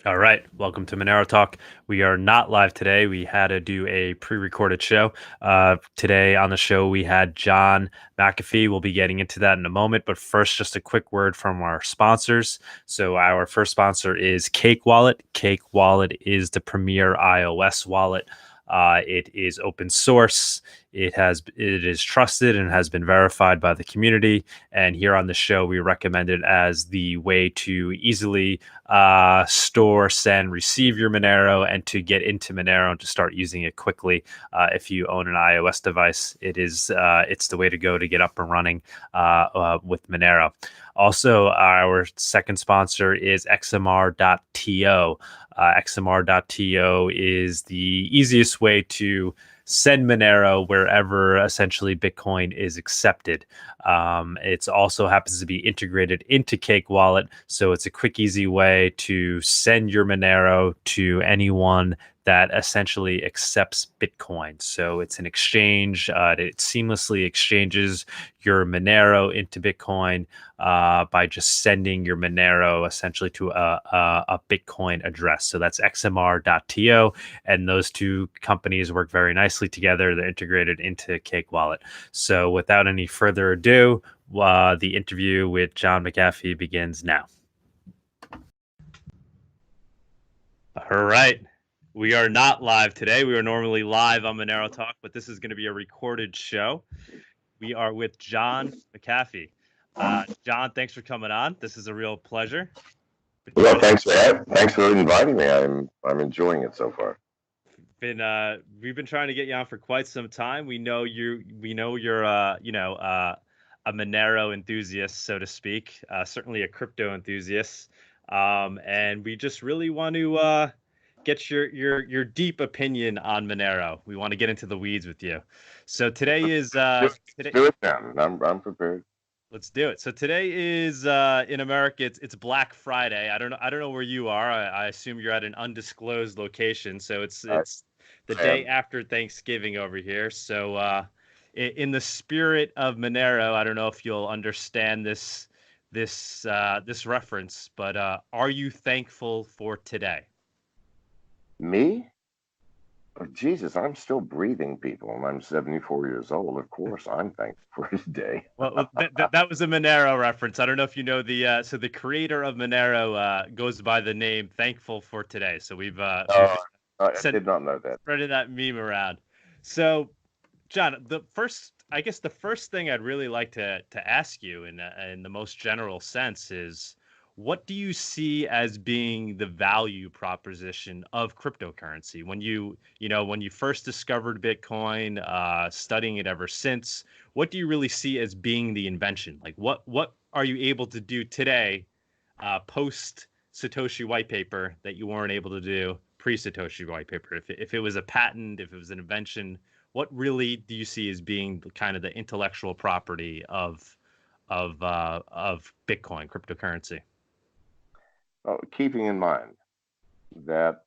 All right, welcome to Monero Talk. We are not live today. We had to do a pre-recorded show. Today on the show, we had John McAfee. We'll be getting into that in a moment, but first, just a quick word from our sponsors. So, our first sponsor is Cake Wallet. Cake Wallet is the premier iOS wallet. It is open source. It is trusted and has been verified by the community. And here on the show, we recommend it as the way to easily store, send, receive your Monero, and to get into Monero and to start using it quickly. If you own an iOS device, it's the way to go to get up and running with Monero. Also, our second sponsor is XMR.to. XMR.to is the easiest way to send Monero wherever essentially Bitcoin is accepted. It also happens to be integrated into Cake Wallet, so it's a quick, easy way to send your Monero to anyone that essentially accepts Bitcoin. So it's an exchange. It seamlessly exchanges your Monero into Bitcoin by just sending your Monero essentially to a Bitcoin address. So that's xmr.to, and those two companies work very nicely together. They're integrated into Cake Wallet. So without any further ado, the interview with John McAfee begins now. All right. We are not live today. We are normally live on Monero Talk, but this is going to be a recorded show. We are with John McAfee. John, thanks for coming on. This is a real pleasure. Well, thanks for inviting me. I'm enjoying it so far. We've been trying to get you on for quite some time. We know you're a Monero enthusiast, so to speak. Certainly a crypto enthusiast. And we just really want to get your deep opinion on Monero. We want to get into the weeds with you. So today is Just today. do it now. I'm prepared. Let's do it. So today is in America. It's Black Friday. I don't know where you are. I assume you're at an undisclosed location. So I it's the day am. after Thanksgiving over here. So in the spirit of Monero, I don't know if you'll understand this reference, but are you thankful for today? Me? Oh, Jesus, I'm still breathing, people, and I'm 74 years old. Of course, I'm thankful for today. Well, that was a Monero reference. I don't know if you know so the creator of Monero goes by the name Thankful for Today. So we've Uh, I sent did not know that. spreading that meme around. So, John, I guess the first thing I'd really like to ask you in the most general sense is, what do you see as being the value proposition of cryptocurrency? When you first discovered Bitcoin, studying it ever since, what do you really see as being the invention? Like, what are you able to do today, post Satoshi white paper, that you weren't able to do pre-Satoshi white paper? If it was a patent, if it was an invention, what really do you see as being kind of the intellectual property of Bitcoin, cryptocurrency? Oh, keeping in mind that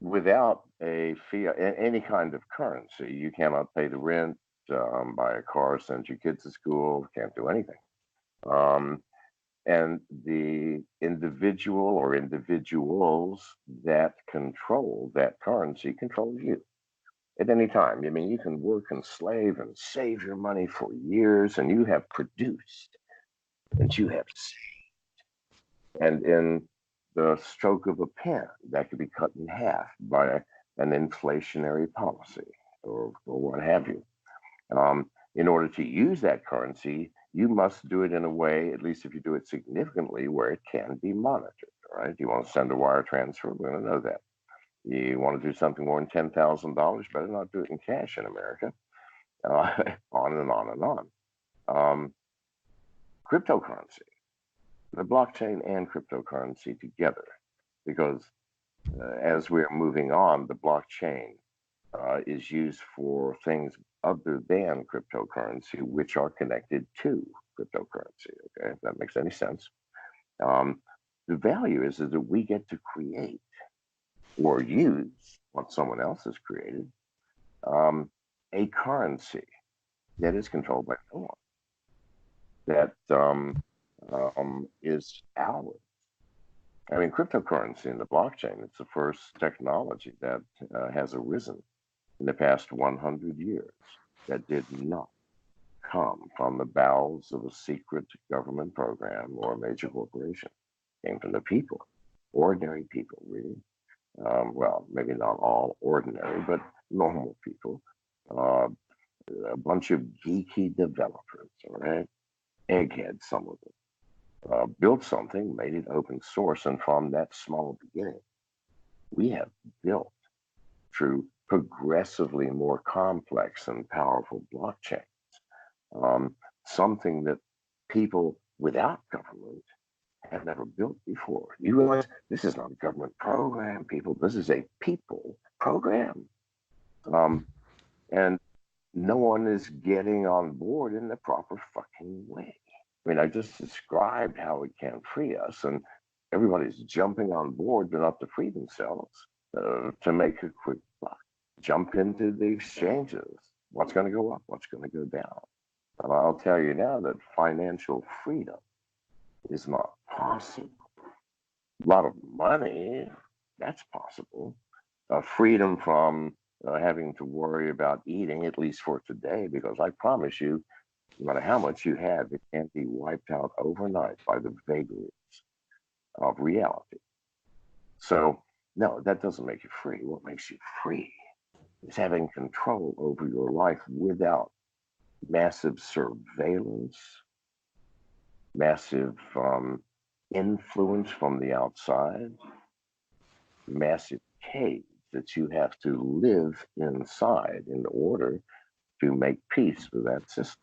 without a fiat, any kind of currency, you cannot pay the rent, buy a car, send your kids to school, can't do anything. Um, and the individual or individuals that control that currency control you at any time. I mean, you can work and slave and save your money for years, and you have produced and you have saved. And in the stroke of a pen, that could be cut in half by an inflationary policy or what have you. In order to use that currency, you must do it in a way, at least if you do it significantly, where it can be monitored. All right. You want to send a wire transfer, we're going to know that. You want to do something more than $10,000, better not do it in cash in America. On and on and on. Um, Cryptocurrency, the blockchain and cryptocurrency together, because as we're moving on, the blockchain is used for things other than cryptocurrency, which are connected to cryptocurrency. Okay, if that makes any sense. Um, the value is that we get to create or use what someone else has created, um, a currency that is controlled by no one, that is ours. I mean, cryptocurrency and the blockchain, it's the first technology that has arisen in the past 100 years that did not come from the bowels of a secret government program or a major corporation. It came from the people, ordinary people, really. Well, maybe not all ordinary, but normal people. Uh, a bunch of geeky developers, all right? Eggheads, some of them. Built something, made it open source, and from that small beginning, we have built through progressively more complex and powerful blockchains, um, something that people without government have never built before. You realize this is not a government program, people. This is a people program. Um, and no one is getting on board in the proper fucking way. I mean, I just described how it can free us, and everybody's jumping on board, but not to free themselves, to make a quick buck. Jump into the exchanges. What's going to go up? What's going to go down? And I'll tell you now that financial freedom is not possible. A lot of money, that's possible. Freedom from having to worry about eating, at least for today, because I promise you, no matter how much you have, it can't be wiped out overnight by the vagaries of reality. So, no, that doesn't make you free. What makes you free is having control over your life without massive surveillance, massive influence from the outside, massive cage that you have to live inside in order to make peace with that system.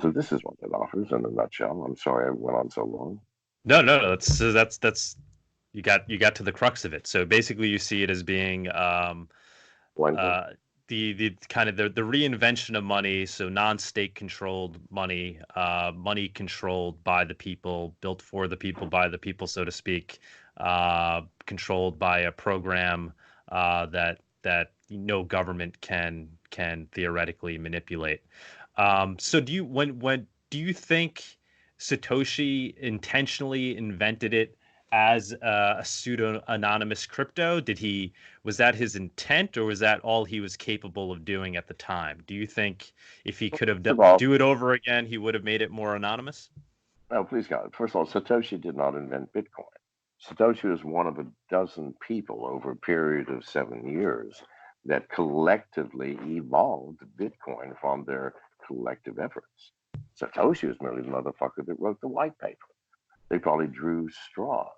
So this is what it offers in a nutshell. I'm sorry I went on so long. No. That's you got to the crux of it. So basically, you see it as being Blending. The kind of the reinvention of money, so non-state controlled money, money controlled by the people, built for the people, by the people, so to speak, controlled by a program that no government can theoretically manipulate. So do you think Satoshi intentionally invented it as a pseudo anonymous crypto? Was that his intent, or was that all he was capable of doing at the time? Do you think if he could have First of all, do it over again, he would have made it more anonymous? no, please God. First of all, Satoshi did not invent Bitcoin. Satoshi was one of a dozen people over a period of 7 years that collectively evolved Bitcoin from their collective efforts. Satoshi was merely the motherfucker that wrote the white paper. They probably drew straws.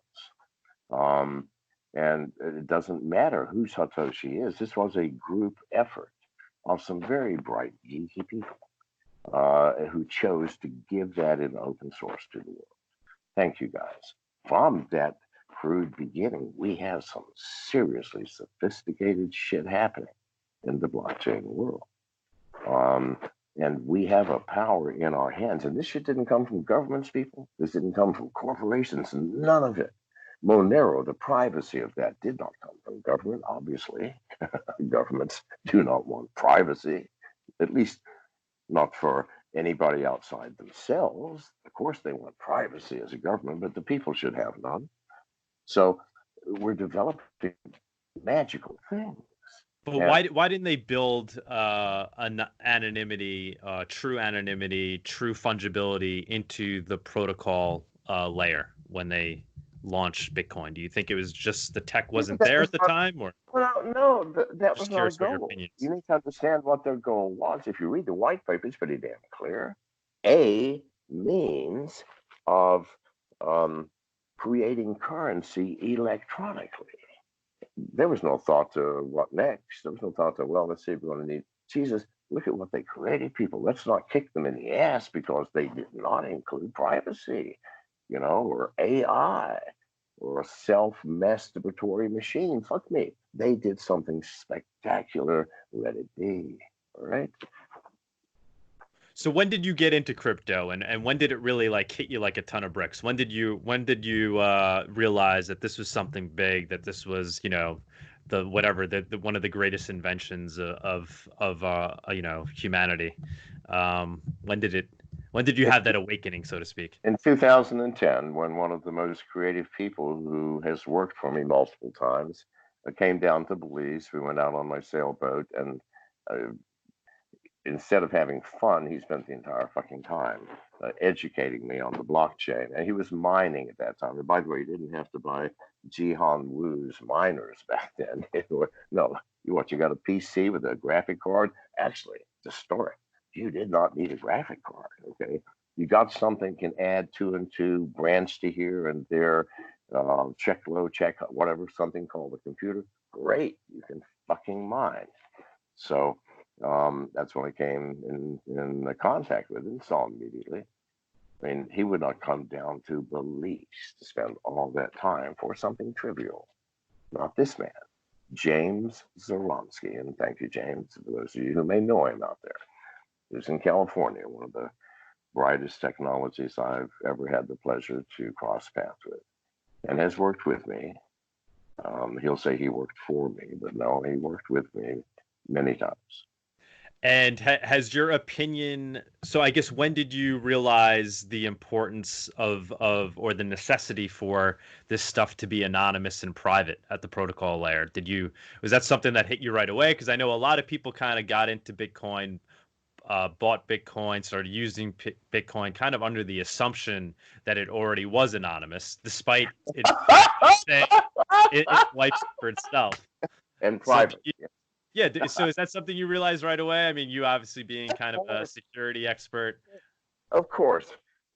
Um, and it doesn't matter who Satoshi is. This was a group effort of some very bright, geeky people who chose to give that in open source to the world. Thank you, guys. From that crude beginning, we have some seriously sophisticated shit happening in the blockchain world. And we have a power in our hands. And this shit didn't come from governments, people. This didn't come from corporations, none of it. Monero, the privacy of that did not come from government, obviously. Governments do not want privacy, at least not for anybody outside themselves. Of course, they want privacy as a government, but the people should have none. So we're developing magical things. But And why didn't they build anonymity, true anonymity, true fungibility into the protocol layer when they launched Bitcoin? Do you think it was just the tech wasn't that there was at the not, time, or well, no, that just was our curious what your goal. opinion is? You need to understand what their goal was. If you read the white paper, it's pretty damn clear. A means of um, creating currency electronically. There was no thought to what next. There was no thought to, well, let's see if we're going to need Jesus. Look at what they created, people. Let's not kick them in the ass because they did not include privacy, or AI or a self-masturbatory machine. Fuck me. They did something spectacular. Let it be. All right. So when did you get into crypto, and when did it really like hit you like a ton of bricks? When did you realize that this was something big, that this was, the whatever, the one of the greatest inventions of humanity? When did it When did you have that awakening, so to speak? In 2010, when one of the most creative people who has worked for me multiple times came down to Belize, we went out on my sailboat, and uh, instead of having fun, he spent the entire fucking time educating me on the blockchain. And he was mining at that time. And by the way, you didn't have to buy Jihan Wu's miners back then. No, you got a PC with a graphic card? Actually, the story. You did not need a graphic card. Okay, you got something can add two and two, branch to here and there, check low, check whatever, something called a computer. Great, you can fucking mine. So that's when I came in contact with him, saw him immediately. I mean, he would not come down to Belize to spend all that time for something trivial. Not this man, James Zaromsky. And thank you, James, for those of you who may know him out there. He was in California, one of the brightest technologies I've ever had the pleasure to cross paths with, and has worked with me. He'll say he worked for me, but no, he worked with me many times. And has your opinion, so I guess when did you realize the importance of or the necessity for this stuff to be anonymous and private at the protocol layer? Was that something that hit you right away? Because I know a lot of people kind of got into Bitcoin, bought Bitcoin, started using Bitcoin kind of under the assumption that it already was anonymous, despite it saying it wipes for itself. And private. So yeah. So is that something you realized right away? I mean, you obviously being kind of a security expert. Of course.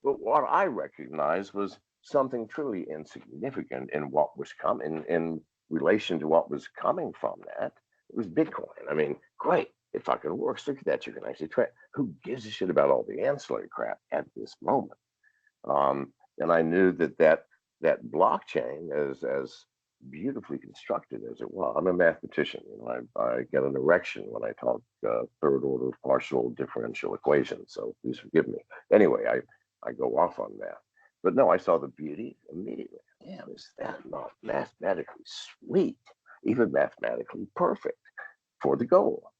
But what I recognized was something truly insignificant in what was coming in relation to what was coming from that. It was Bitcoin. I mean, great. It fucking works. Look at that. You can actually try. Who gives a shit about all the ancillary crap at this moment? And I knew that blockchain, as beautifully constructed as it was. I'm a mathematician. I get an erection when I talk third order partial differential equations. So please forgive me. Anyway, I go off on that. But no, I saw the beauty immediately. Damn, is that not mathematically sweet? Even mathematically perfect for the goal.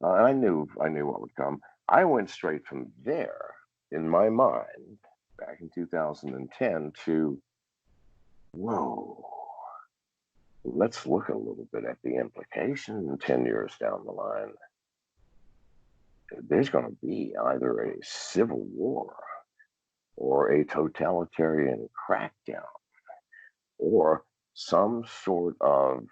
And I knew what would come. I went straight from there in my mind back in 2010 to, whoa, let's look a little bit at the implication 10 years down the line. There's going to be either a civil war or a totalitarian crackdown or some sort of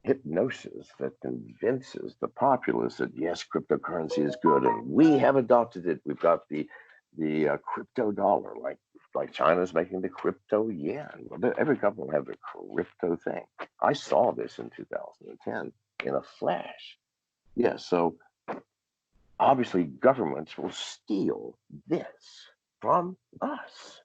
hypnosis that convinces the populace that yes, cryptocurrency is good, and we have adopted it. We've got the crypto dollar, like China's making the crypto yen. Every government will have a crypto thing. I saw this in 2010 in a flash. Yeah, so obviously governments will steal this from us.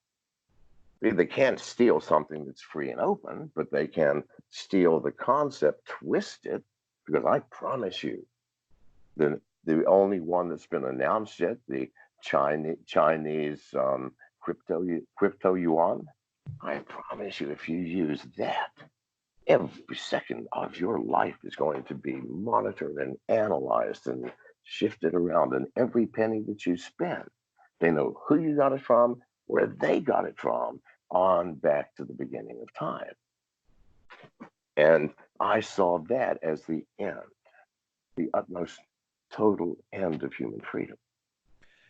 They can't steal something that's free and open, but they can steal the concept, twist it, because I promise you, the only one that's been announced yet, the Chinese crypto yuan, I promise you, if you use that, every second of your life is going to be monitored and analyzed and shifted around, and every penny that you spend, they know who you got it from, where they got it from, on back to the beginning of time. And I saw that as the end, the utmost total end of human freedom.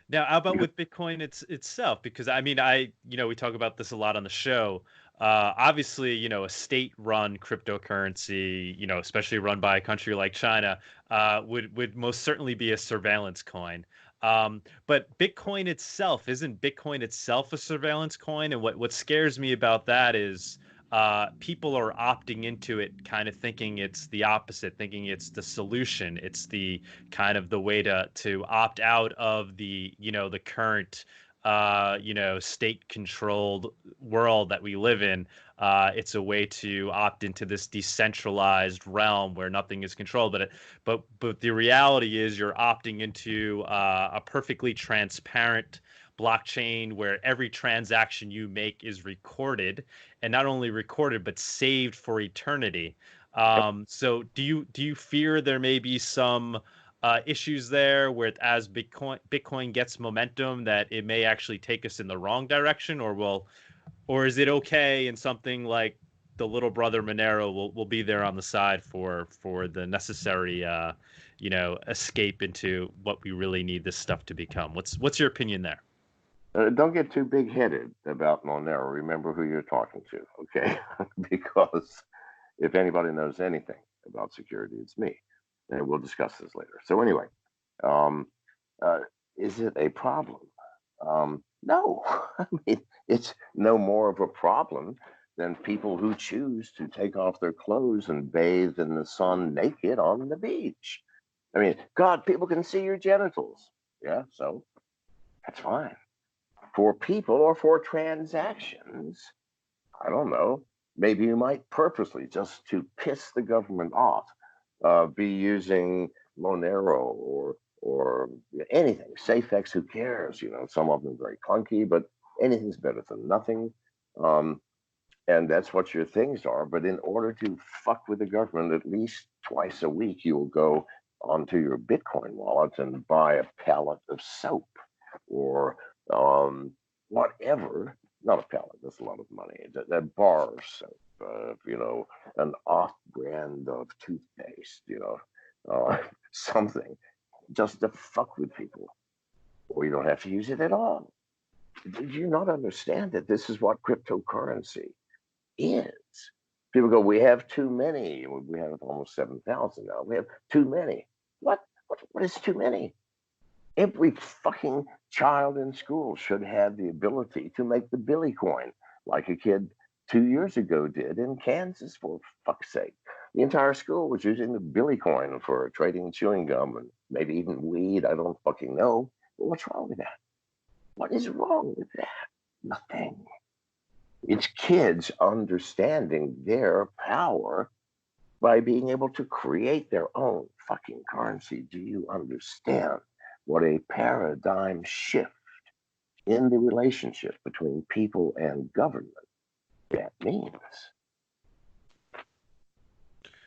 Now, how about with Bitcoin itself? Because I mean, we talk about this a lot on the show. Obviously, a state-run cryptocurrency, especially run by a country like China, would most certainly be a surveillance coin. But Bitcoin itself, isn't Bitcoin itself a surveillance coin? And what scares me about that is people are opting into it kind of thinking it's the opposite, thinking it's the solution. It's the kind of the way to opt out of the current state controlled world that we live in. It's a way to opt into this decentralized realm where nothing is controlled. But the reality is you're opting into a perfectly transparent blockchain where every transaction you make is recorded, and not only recorded but saved for eternity. So do you fear there may be some issues there where as Bitcoin gets momentum that it may actually take us in the wrong direction, or is it okay and something like the little brother Monero will be there on the side for the necessary escape into what we really need this stuff to become? What's your opinion there? Don't get too big-headed about Monero. Remember who you're talking to, okay? Because if anybody knows anything about security, it's me. And we'll discuss this later. So anyway, um, uh, is it a problem? No. I mean, it's no more of a problem than people who choose to take off their clothes and bathe in the sun naked on the beach. I mean, God, people can see your genitals. Yeah, so that's fine. For people or for transactions, I don't know. Maybe you might purposely, just to piss the government off, be using Monero or anything. SafeX, who cares? You know, some of them are very clunky, but anything's better than nothing. Um, and that's what your things are. But in order to fuck with the government, at least twice a week, you will go onto your Bitcoin wallet and buy a pallet of soap or whatever. Not a pallet, that's a lot of money. That bar soap, an off brand of toothpaste, something just to fuck with people. Or you don't have to use it at all. Do you not understand that this is what cryptocurrency is? People go, we have too many. We have almost 7,000 now. We have too many. What? What is too many? Every fucking child in school should have the ability to make the Billy coin, like a kid 2 years ago did in Kansas, for fuck's sake. The entire school was using the Billy coin for trading chewing gum and maybe even weed. I don't fucking know. But what's wrong with that? What is wrong with that? Nothing. It's kids understanding their power by being able to create their own fucking currency. Do you understand what a paradigm shift in the relationship between people and government that means?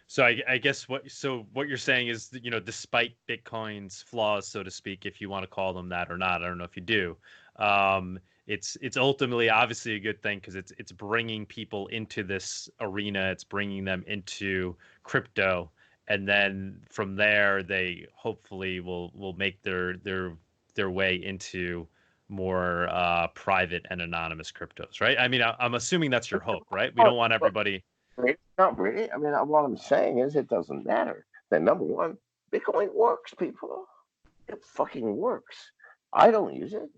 So I guess what you're saying is that, despite Bitcoin's flaws, so to speak, if you want to call them that or not, I don't know if you do. It's ultimately obviously a good thing because it's bringing people into this arena. It's bringing them into crypto, and then from there they hopefully will make their way into more private and anonymous cryptos, right? I mean, I'm assuming that's your hope, right? We don't want everybody. Not really. I mean, what I'm saying is it doesn't matter. Then, number one, Bitcoin works, people. It fucking works. I don't use it.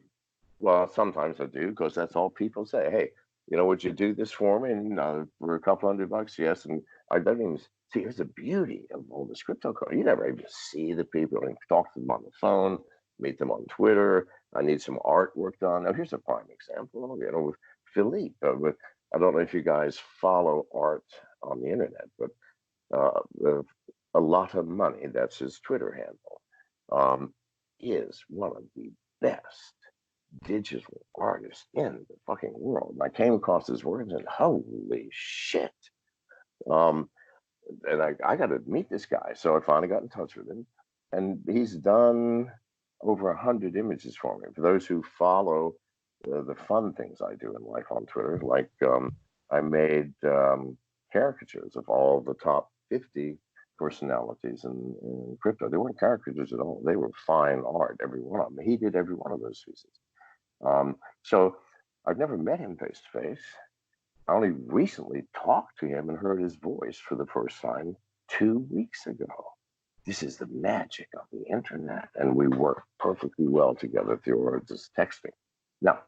Well, sometimes I do because that's all people say. Hey, would you do this for me? And for a couple $100, yes. And I don't even see. Here's the beauty of all this cryptocurrency. You never even see the people and talk to them on the phone, meet them on Twitter. I need some artwork done. Now, here's a prime example. With Philippe. I don't know if you guys follow art on the internet, but a lot of money. That's his Twitter handle. Is one of the best digital artist in the fucking world. And I came across his words and holy shit. Um, and I got to meet this guy. So I finally got in touch with him. And he's done over 100 images for me. For those who follow the fun things I do in life on Twitter, like I made caricatures of all the top 50 personalities in crypto. They weren't caricatures at all. They were fine art, every one of them. He did every one of those pieces. So I've never met him face to face. I only recently talked to him and heard his voice for the first time 2 weeks ago. This is the magic of the internet, and we work perfectly well together through just texting. Now,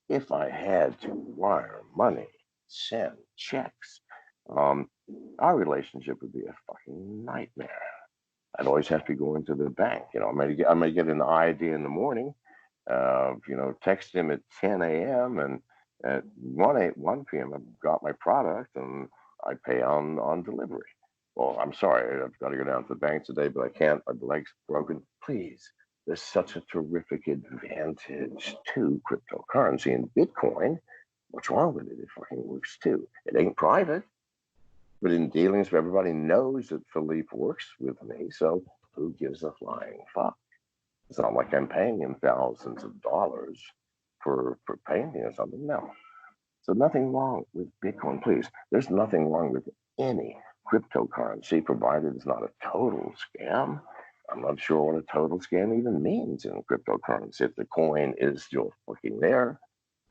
if I had to wire money, send checks, our relationship would be a fucking nightmare. I'd always have to go into the bank. I may get an ID in the morning, text him at 10 a.m. and at 1 p.m. I've got my product and I pay on delivery. Well, I'm sorry, I've got to go down to the bank today, but I can't. My leg's broken. Please, there's such a terrific advantage to cryptocurrency and Bitcoin. What's wrong with it? It fucking works too. It ain't private, but in dealings, everybody knows that Philippe works with me. So Who gives a flying fuck? It's not like I'm paying him thousands of dollars for painting or something. No. So nothing wrong with Bitcoin, please. There's nothing wrong with any cryptocurrency, provided it's not a total scam. I'm not sure what a total scam even means in cryptocurrency. If the coin is still fucking there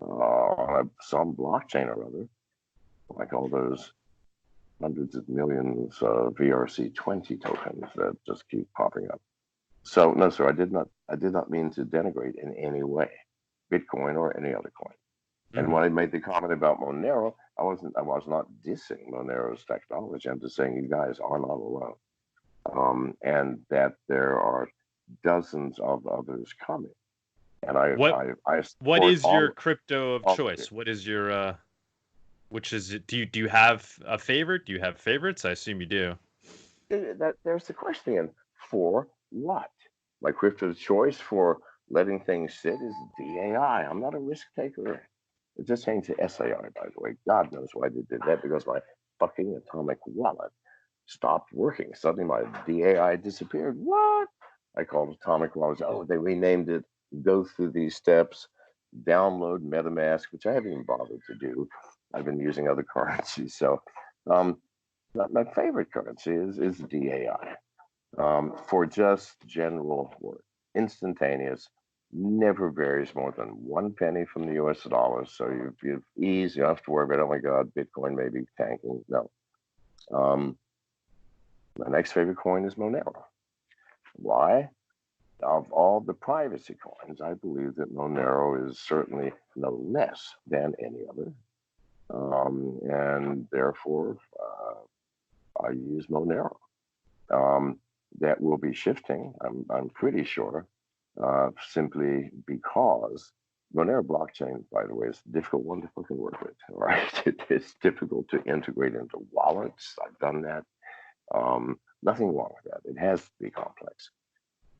on some blockchain or other, like all those hundreds of millions of VRC20 tokens that just keep popping up. So no, sir, I did not mean to denigrate in any way Bitcoin or any other coin. And when I made the comment about Monero, I was not dissing Monero's technology. I'm just saying you guys are not alone, and that there are dozens of others coming. And I what support is all your crypto of of choice? it. What is your which is it? Do you have a favorite? Do you have favorites? I assume you do. There's the question: for what? My crypto choice for letting things sit is DAI. I'm not a risk taker. It just changed to SAI, by the way. God knows why they did that, because my fucking atomic wallet stopped working. Suddenly my DAI disappeared. What? I called atomic wallet. Oh, they renamed it. Go through these steps. Download MetaMask, which I haven't even bothered to do. I've been using other currencies. So um, my favorite currency is DAI, for just general work, instantaneous, never varies more than 1 penny from the US dollar. So you've ease, you don't have to worry about, oh my God, Bitcoin may be tanking. No. My next favorite coin is Monero. Why? Of all the privacy coins, I believe that Monero is certainly no less than any other. And therefore, I use Monero. That will be shifting, I'm pretty sure, simply because Monero blockchain, by the way, is a difficult one to fucking work with. Right? It's difficult to integrate into wallets. I've done that. Nothing wrong with that. It has to be complex.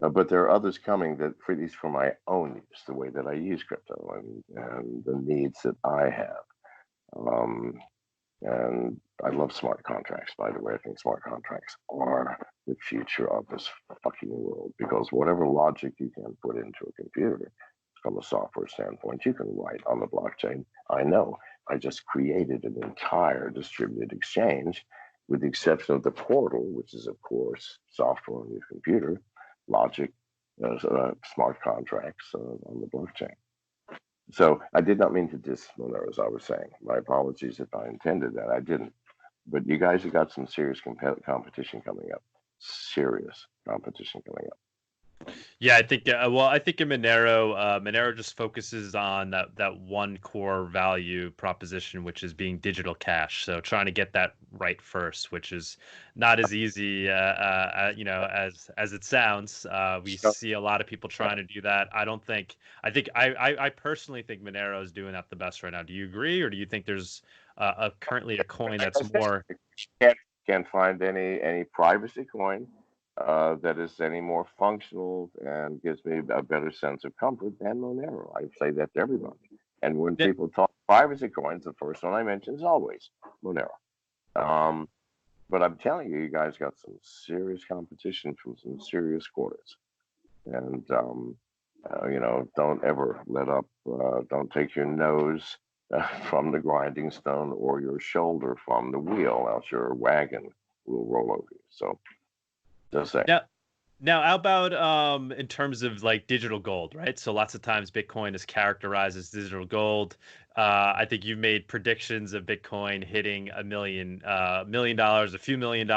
But there are others coming that, for at least for my own use, the way that I use crypto and the needs that I have. Um, and I love smart contracts, by the way. I think smart contracts are the future of this fucking world, because whatever logic you can put into a computer from a software standpoint, you can write on the blockchain. I know. I just created an entire distributed exchange, with the exception of the portal, which is, of course, software on your computer, logic, smart contracts on the blockchain. So I did not mean to diss Monero, as I was saying. My apologies if I intended that. I didn't. But you guys have got some serious competition coming up. Serious competition coming up. Yeah, I think. Well, I think in Monero, Monero just focuses on that one core value proposition, which is being digital cash. So trying to get that right first, which is not as easy, as it sounds. We So see a lot of people trying to do that. I don't think. I personally think Monero is doing that the best right now. Do you agree, or do you think there's currently a coin like I that's said, more? can't find any privacy coin that is any more functional and gives me a better sense of comfort than Monero. I say that to everybody. And when people talk privacy coins, the first one I mention is always Monero. Um, but I'm telling you, you guys got some serious competition from some serious quarters. And don't ever let up. Don't take your nose from the grinding stone, or your shoulder from the wheel, else your wagon will roll over you. So just saying. Now, Now, how about in terms of like digital gold, right? So lots of times Bitcoin is characterized as digital gold. I think you've made predictions of Bitcoin hitting $1 million, a few $1 million.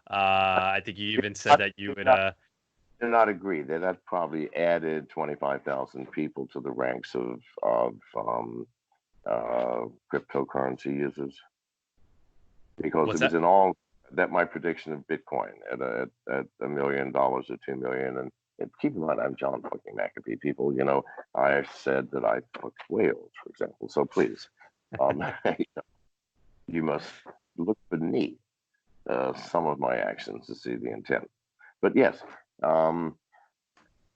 I think you even said I that you do would. not, do not agree that probably added 25,000 people to the ranks of cryptocurrency users, because What's it was that? in all that my prediction of Bitcoin at $1 million or 2 million. And keep in mind, I'm John fucking McAfee. People, I said that I fucked whales, for example. So please, um, you must look beneath some of my actions to see the intent. But yes, now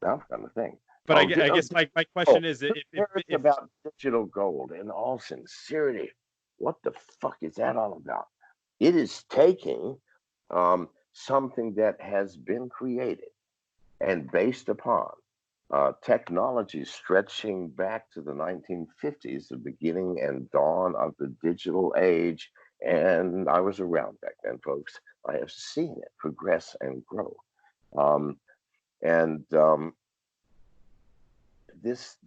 I've got the thing. But I guess my Oh, question is here's if about digital gold. In all sincerity, what the fuck is that all about? It is taking something that has been created and based upon technology stretching back to the 1950s, the beginning and dawn of the digital age. And I was around back then, folks. I have seen it progress and grow. Um, and this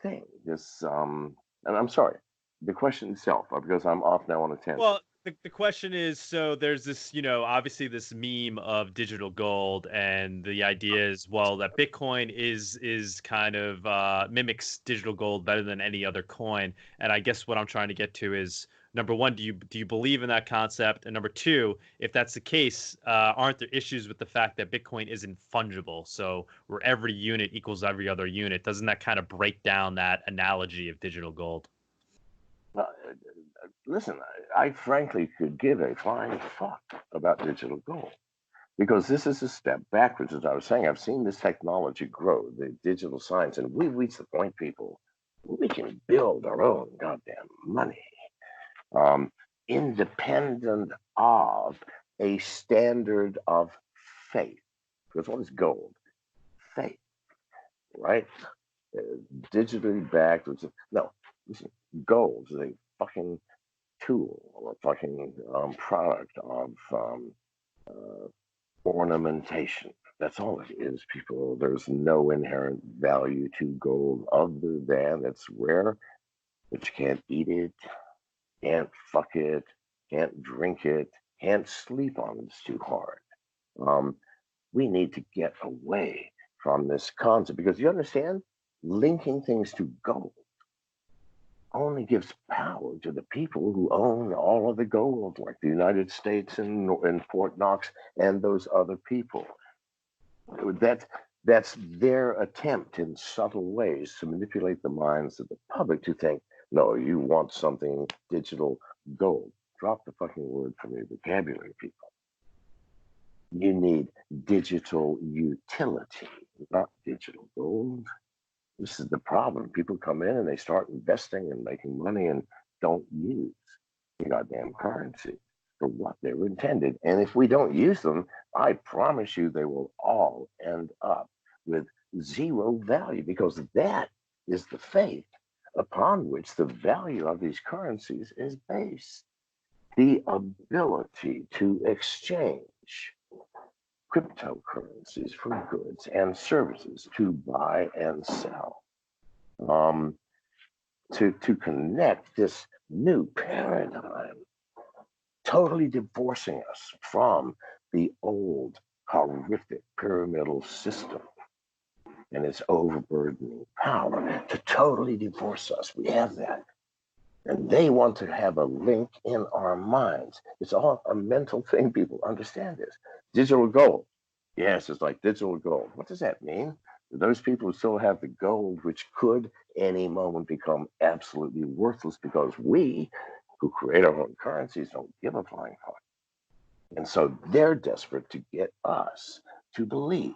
thing, and I'm sorry, the question itself, because I'm off now on a tangent. Well, the question is, so there's this, obviously this meme of digital gold, and the idea is, well, that Bitcoin is kind of mimics digital gold better than any other coin. And I guess what I'm trying to get to is, number one, do you believe in that concept? And number two, if that's the case, aren't there issues with the fact that Bitcoin isn't fungible? So where every unit equals every other unit, doesn't that kind of break down that analogy of digital gold? Uh, Listen, I frankly could give a flying fuck about digital gold because this is a step backwards. As I was saying, I've seen this technology grow, the digital science, and we've reached the point, people, we can build our own goddamn money, um, independent of a standard of faith. Because what is gold? Faith, right? Uh, Digitally backed. No, listen, gold is a fucking tool or a fucking product of uh, ornamentation. That's all it is, people. There's no inherent value to gold other than it's rare, but you can't eat it, can't fuck it, can't drink it, can't sleep on it. It's too hard. Um, we need to get away from this concept because you understand, linking things to gold only gives power to the people who own all of the gold, like the United States and Fort Knox and those other people. That that's their attempt in subtle ways to manipulate the minds of the public to think, no, you want something digital gold. Drop the fucking word from your vocabulary, people. You need digital utility, not digital gold. This is the problem. People come in and they start investing and making money and don't use the goddamn currency for what they were intended. And if we don't use them, I promise you they will all end up with zero value because that is the faith upon which the value of these currencies is based. The ability to exchange cryptocurrencies for goods and services, to buy and sell, um, to connect this new paradigm, totally divorcing us from the old horrific pyramidal system and its overburdening power, to totally divorce us. We have that. And they want to have a link in our minds. It's all a mental thing, people. Understand this. Digital gold. Yes, it's like digital gold. What does that mean? Those people who still have the gold, which could any moment become absolutely worthless because we, who create our own currencies, don't give a flying fuck. And so they're desperate to get us to believe,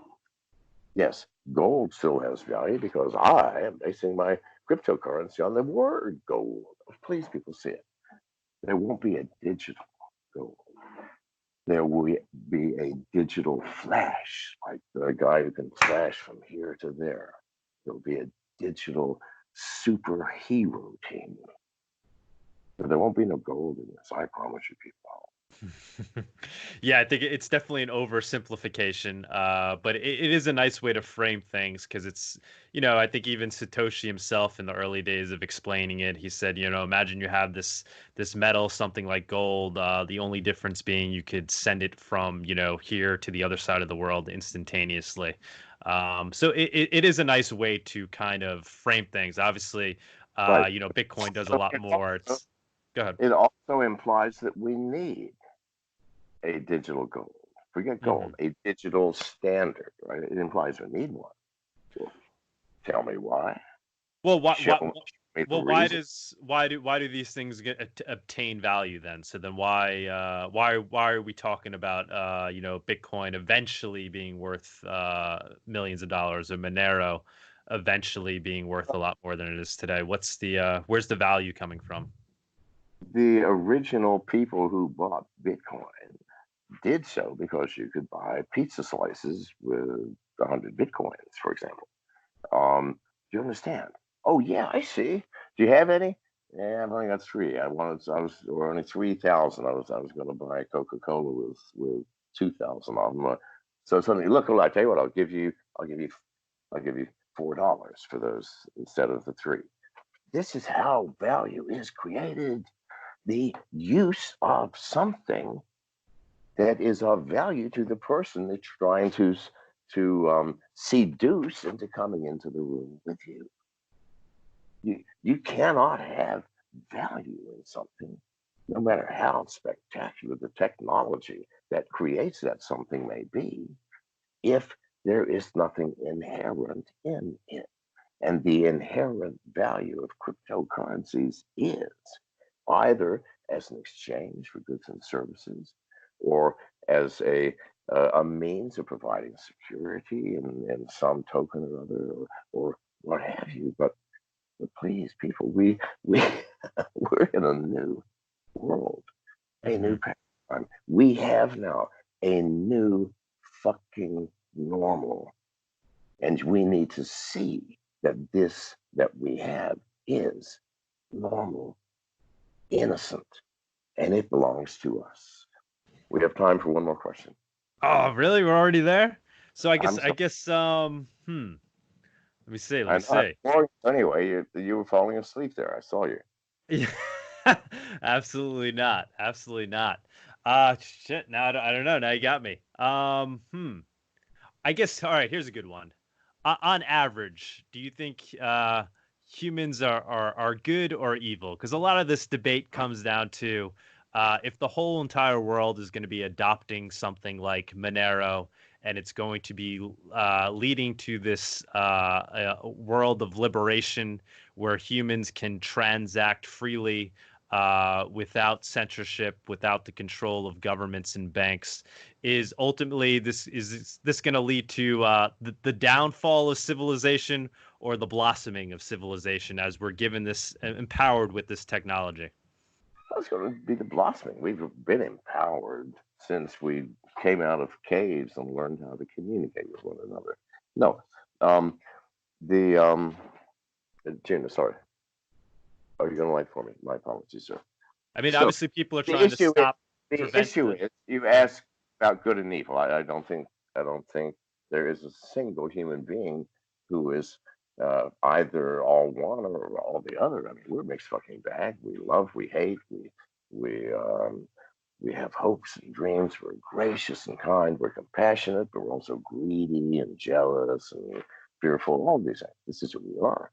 yes, gold still has value because I am basing my cryptocurrency on the word gold. Please, people, see it. There won't be a digital gold. There will be a digital flash, like the guy who can flash from here to there. There'll be a digital superhero team. But there won't be no gold in this, I promise you, people. Yeah, I think it's definitely an oversimplification, but it is a nice way to frame things because it's, I think even Satoshi himself in the early days of explaining it, he said, imagine you have this metal, something like gold. The only difference being you could send it from, here to the other side of the world instantaneously. So it is a nice way to kind of frame things. Obviously, Right. Bitcoin does a So lot more. Go ahead. it also implies that we need a digital gold. Forget Mm-hmm. gold, a digital standard, right? It implies we need one. Well, tell me why. Well, Show me the reason. why do these things obtain value then? So then why are we talking about Bitcoin eventually being worth millions of dollars, or Monero eventually being worth a lot more than it is today? What's the where's the value coming from? The original people who bought Bitcoin did so because you could buy pizza slices with 100 bitcoins, for example. Do you understand? Oh yeah, I see. Do you have any? Yeah, I've only got three. Or only 3,000. I was going to buy Coca-Cola with 2,000 of them. So suddenly, look, I tell you what, I'll give you $4 for those instead of the three. This is how value is created. The use of something that is of value to the person that's trying to seduce into coming into the room with you. You cannot have value in something, no matter how spectacular the technology that creates that something may be, if there is nothing inherent in it. And the inherent value of cryptocurrencies is either as an exchange for goods and services, or as a means of providing security in some token or other, or what have you. But please, people, we we're in a new world, a new paradigm. We have now a new fucking normal, and we need to see that this that we have is normal, innocent, and it belongs to us. We have time for one more question. Oh, really? We're already there? So I guess I'm I sorry. guess let me see. Let me I'm not see. boring. Anyway, you were falling asleep there. I saw you. Yeah. Absolutely not. Absolutely not. Shit. Now I don't know. Now you got me. I guess. All right. Here's a good one. On average, do you think humans are good or evil? Because a lot of this debate comes down to if the whole entire world is going to be adopting something like Monero, and it's going to be leading to this world of liberation where humans can transact freely without censorship, without the control of governments and banks. Is ultimately this going to lead to the downfall of civilization or the blossoming of civilization as we're given this empowered with this technology? Well, it's going to be the blossoming. We've been empowered since we came out of caves and learned how to communicate with one another. No, the Gina, sorry. Oh, you're going to wait for me. My apologies, sir. I mean, So obviously, people are the trying to issue is stop, the prevent issue the. is you Yeah. ask about good and evil. I don't think there is a single human being who is either all one or all the other. I mean, we're a mixed fucking bag. We love, we hate, we have hopes and dreams. We're gracious and kind. We're compassionate, but we're also greedy and jealous and fearful. All these things. This is who we are.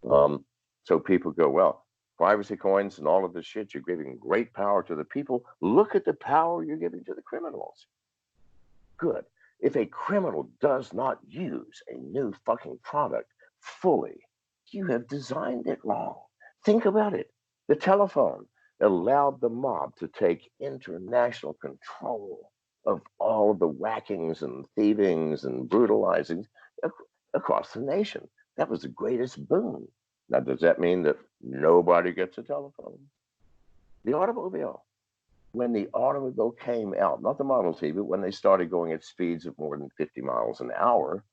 Um, so people go, well, privacy coins and all of this shit, you're giving great power to the people. Look at the power you're giving to the criminals. Good. If a criminal does not use a new fucking product fully, you have designed it wrong. Think about it. The telephone allowed the mob to take international control of all of the whackings and thievings and brutalizings across the nation. That was the greatest boon. Now, does that mean that nobody gets a telephone? The automobile, when the automobile came out, not the Model T, but when they started going at speeds of more than 50 miles an hour,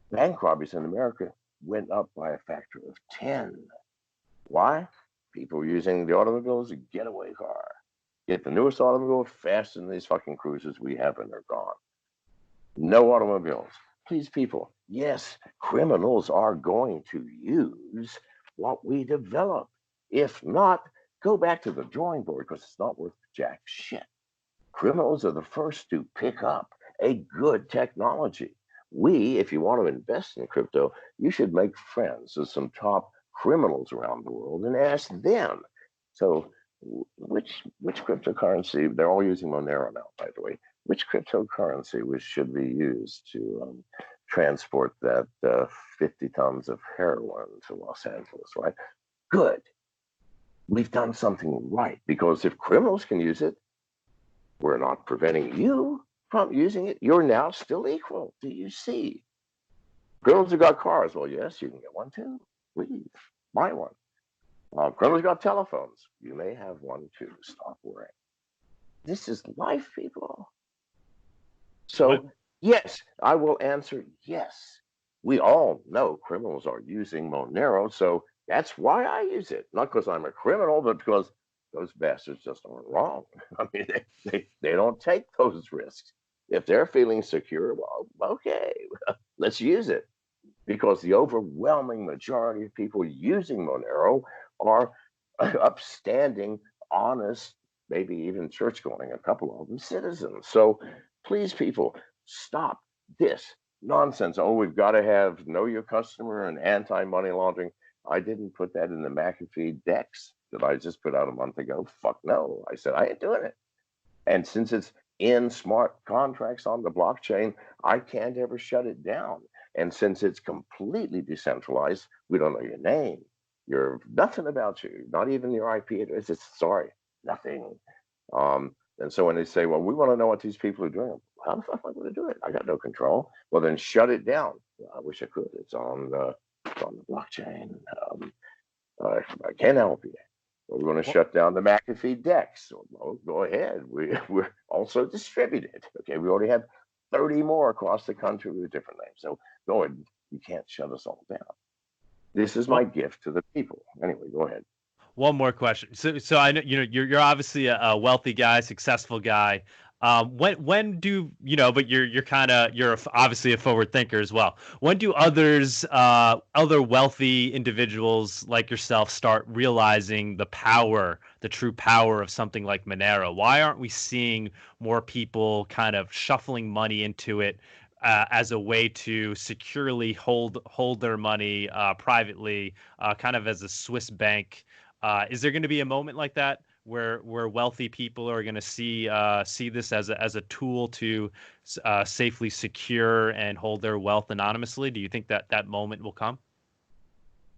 bank robberies in America went up by a factor of 10. Why? People were using the automobile as a getaway car. Get the newest automobile faster than these fucking cruisers we have, and they're gone. No automobiles. Please, people, yes, criminals are going to use what we develop. If not, go back to the drawing board because it's not worth jack shit. Criminals are the first to pick up a good technology. If you want to invest in crypto, you should make friends with some top criminals around the world and ask them. So, which cryptocurrency? They're all using Monero now, by the way. Which cryptocurrency should be used to transport that 50 tons of heroin to Los Angeles? Right? Good. We've done something right because if criminals can use it, we're not preventing you from using it. You're now still equal. Do you see? Girls who got cars, well, yes, you can get one too. Please buy one. Girls got telephones. You may have one too. Stop worrying. This is life, people. What? So, yes, I will answer yes. We all know criminals are using Monero, so that's why I use it. Not because I'm a criminal, but because those bastards just aren't wrong. I mean, they don't take those risks. If they're feeling secure, well, okay, let's use it. Because the overwhelming majority of people using Monero are upstanding, honest, maybe even church going, a couple of them citizens. So please, people, stop this nonsense. Oh, we've got to have know your customer and anti money laundering. I didn't put that in the McAfee decks that I just put out a month ago. Fuck no. I said, I ain't doing it. And since it's in smart contracts on the blockchain, I can't ever shut it down. And since it's completely decentralized, we don't know your name, your nothing about you, not even your IP address. It's sorry, nothing. And so when they say, well, we want to know what these people are doing, how the fuck am I going to do it? I got no control. Well, then shut it down. I wish I could. It's on the blockchain. I can't help you. We're going to Well, shut down the McAfee decks. Well, go ahead. We're also distributed. Okay, we already have 30 more across the country with different names. So go ahead. You can't shut us all down. This is my well, gift to the people. Anyway, go ahead. one more question. So I know you're obviously a wealthy guy, successful guy. When do But obviously a forward thinker as well. When do other wealthy individuals like yourself start realizing the true power of something like Monero? Why aren't we seeing more people kind of shuffling money into it as a way to securely hold their money privately, kind of as a Swiss bank? Is there going to be a moment like that where wealthy people are going to see this as a tool to safely secure and hold their wealth anonymously? Do you think that moment will come?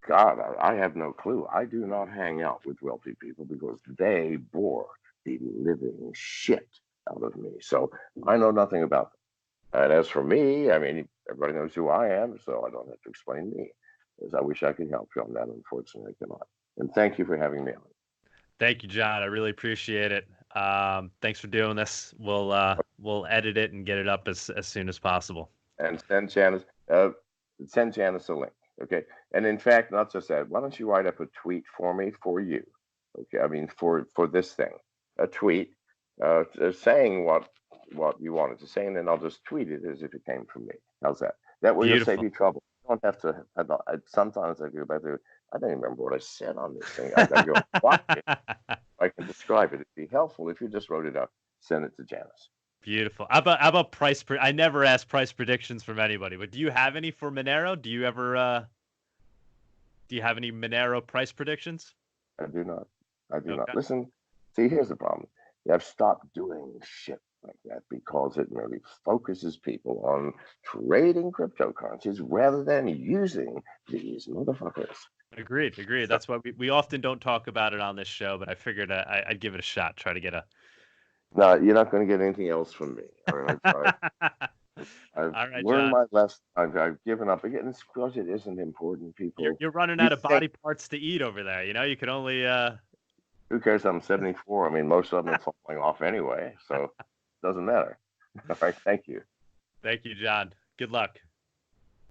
God, I have no clue. I do not hang out with wealthy people because they bore the living shit out of me. So I know nothing about them. And as for me, I mean, everybody knows who I am, so I don't have to explain me. As I wish I could help you on that, unfortunately, I cannot. And thank you for having me on. Thank you, John. I really appreciate it. Thanks for doing this. We'll edit it and get it up as soon as possible. And send Janice a link, okay? And in fact, not just that. Why don't you write up a tweet for me for you, okay? I mean, for this thing, a tweet saying what you wanted to say, and then I'll just tweet it as if it came from me. How's that? That way, it'll save Beautiful. you trouble. You don't have to. Sometimes I go back there. I don't even remember what I said on this thing. I got to go watch it. I can describe it. It'd be helpful if you just wrote it up, send it to Janice. Beautiful. How about price? I never ask price predictions from anybody, but do you have any for Monero? Do you have any Monero price predictions? I do not. I do not. Okay. Listen, see, here's the problem. I've stopped doing shit like that because it merely focuses people on trading cryptocurrencies rather than using these motherfuckers. Agreed. Agreed. So, That's why we often don't talk about it on this show, but I figured I'd give it a shot. Try to get a. no, you're not going to get anything else from me. All right. I've All right, learned John. my lesson. I've given up. Again, it's because it isn't important, You're people. you're running You out of think, body parts to eat over there. You can only. who cares? I'm 74. I mean, most of them are falling off anyway. So it doesn't matter. All right. Thank you. Thank you, John. Good luck.